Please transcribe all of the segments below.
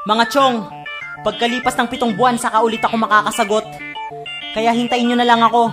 Mga chong, pagkalipas ng 7 buwan saka ulit ako makakasagot. Kaya hintayin nyo na lang ako.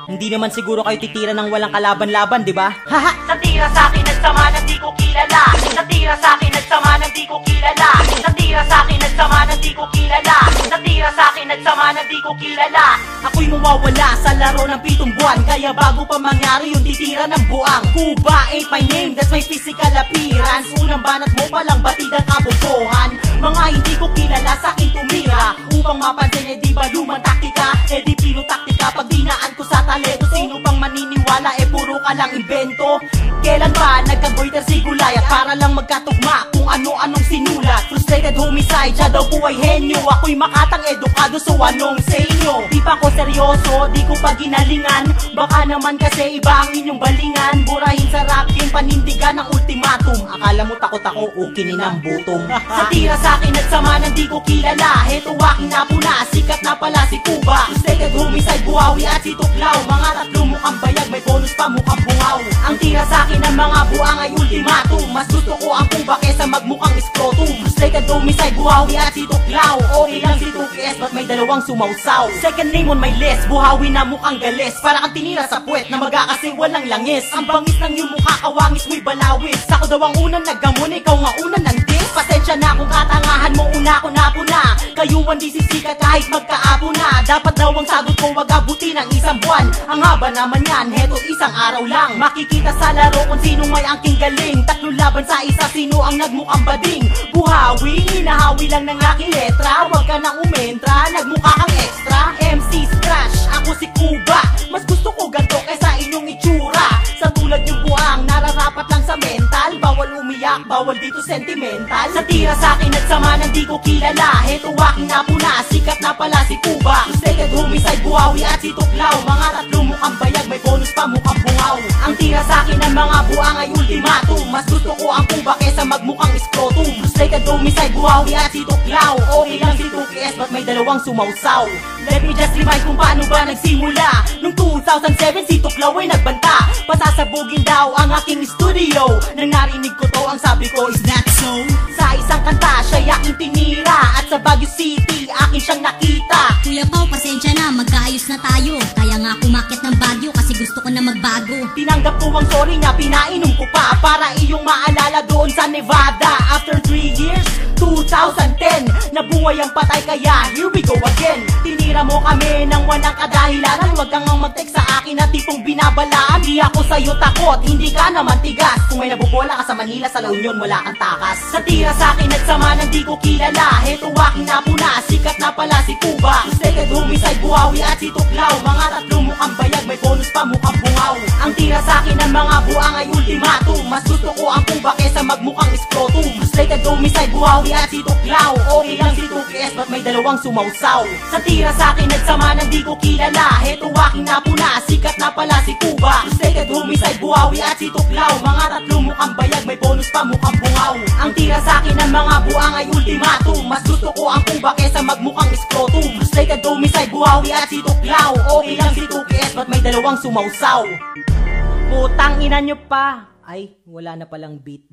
Hindi naman siguro kayo titira ng walang kalaban-laban, di ba? Haha! Natira sa'kin nagsama ng di ko kilala. Natira sa'kin nagsama ng di ko kilala. Natira sa'kin nagsama ng di ko kilala. Natira sa'kin nagsama ng di ko kilala. Ako'y mawawala sa laro ng 7 buwan. Kaya bago pa mangyari yung titira ng buang. Cuba ain't my name, that's my physical appearance. Unang banat mo palang batid ang kabubuhan. Mga hindi ko kilala sa'kin tumira. Upang mapansin, di ba lumang taktika? Di pino taktika pag dinaan ko sa talento. Sino pang maniniwala, puro ka lang invento. Kailan ba nagkagoiter si Gulayat para lang magkatugma kung ano-anong sinulat? Frustrated homicide, siya daw po ay henyo. Ako'y makatang edukado, so anong sa inyo? Di pa ko seryoso, di ko pa ginalingan. Baka naman kasi iba ang inyong balingan. Burahin sa rap game, panindigan ng ultimatum. Akala mo takot ako, ukinin ang butong. Sa tira sa'kin nagsama ng di ko kilala. Heto aking napuna, sikat na pala si Cuba. Frustrated homicide, buhawi at si Tuklaw. Mga 3 mukhang bayag, may bonus pa mukhang bungaw. Ang tira sa'kin ng mga buang ay ultimatum. Mas gusto ko ang Cuba kesa magmukhang scrotum. Frustrated homicide, buhawi at si Tuklaw. Okay lang si 2PS, ba't may 2 sumausaw? Second name on my list, buhawi na mukhang galis. Para kang tinira sa puwet na magkakasi walang langis. Ang bangis ng iyong mukha, kawangis mo'y balawis. Ako daw ang unang naggamon, ikaw nga unang ng dis. Pasensya na kung katangahan mo, una ko na po na. Kayuan di sisika kahit magkaapo na. Dapat daw ang sagot ko wag abutin ng 1 buwan. Ang haba naman yan, heto 1 araw lang. Makikita sa laro kung sino may angking galing. 3 laban sa isa, sino ang nagmukhang bading. Buhawi, hinahawi lang ng aking letra. Wag ka nang umentra, nagmukha kang extra. MC Scratch, ako si Cuba. Mas gusto ko ganto kaysa inyong itsura. Sa tulad yung buang, nararapat lang sa mental. Bawal umiyak, bawal dito sentimental. Sa tira sa'kin nagsama ng di ko kilala. Heto aking napuna, sikat na pala si Cuba. Frustrated homicide, buhawi at si Tuklaw. Mga 3 mukhang bayag, may bonus pa mukhang bungaw. Ang tira sa'kin ng mga buang ay ultimatum. Mas gusto ko ang Cuba kesa magmukhang scrotum. Frustrated homicide, buhawi at si Tuklaw. Okay lang si 2PS, ba't may 2 sumausaw? Let me just remind kung paano ba nagsimula. Nung 2007 si Tuklaw ay nagbanta. Pasasabugin daw ang aking studio. Nang narinig ko to, ang sabi ko, is that so? Sa isang kanta, siya aking tinira. At sa Baguio City, akin siyang nakita. Kuya Pao, pasensya na, magkaayos na tayo. Kaya nga kumakit ng Baguio kasi gusto ko na magbago. Tinanggap ko ang sorry niya, pinainom ko pa para iyong maalala doon sa Nevada. After 3 years, 2010, nabuhay ang patay kaya here we go again. Tinira mo kami ng walang kadahilanan. Huwag kang mag-text sa akin na tipong binabalaan. Di ako sa'yo takot, hindi ka naman tigas. Kung may nabubola ka sa Manila, sa La Union, wala kang takas. Sa tira sa'kin nagsama ng di ko kilala. Heto aking napuna, sikat na pala si Cuba. Frustrated homicide, buhawi at si Tuklaw. Mga 3 mukhang bayag, may bonus pa mukhang bungaw. Ang tira sa'kin ng mga buang ay ultimatum. Mas gusto ko ang Cuba kesa magmukhang scrotum. Frustrated homicide, buhawi at si Tuklaw. Okay lang si 2PS, ba't may 2 sumausaw? Sa tira sa'kin nagsama ng di ko kilala. Heto aking napuna, sikat na pala si Cuba. Frustrated homicide, buhawi at si Tuklaw. Mga 3 mukhang bayag, may bonus pa mukhang bungaw. Ang tira sa'kin ng mga buang ay ultimatum. Mas gusto ko ang Cuba kesa magmukhang scrotum. Frustrated homicide, buhawi at si Tuklaw. Okay lang si 2PS, ba't may 2 sumausaw? Putang ina nyo pa. Ay, wala na palang beat.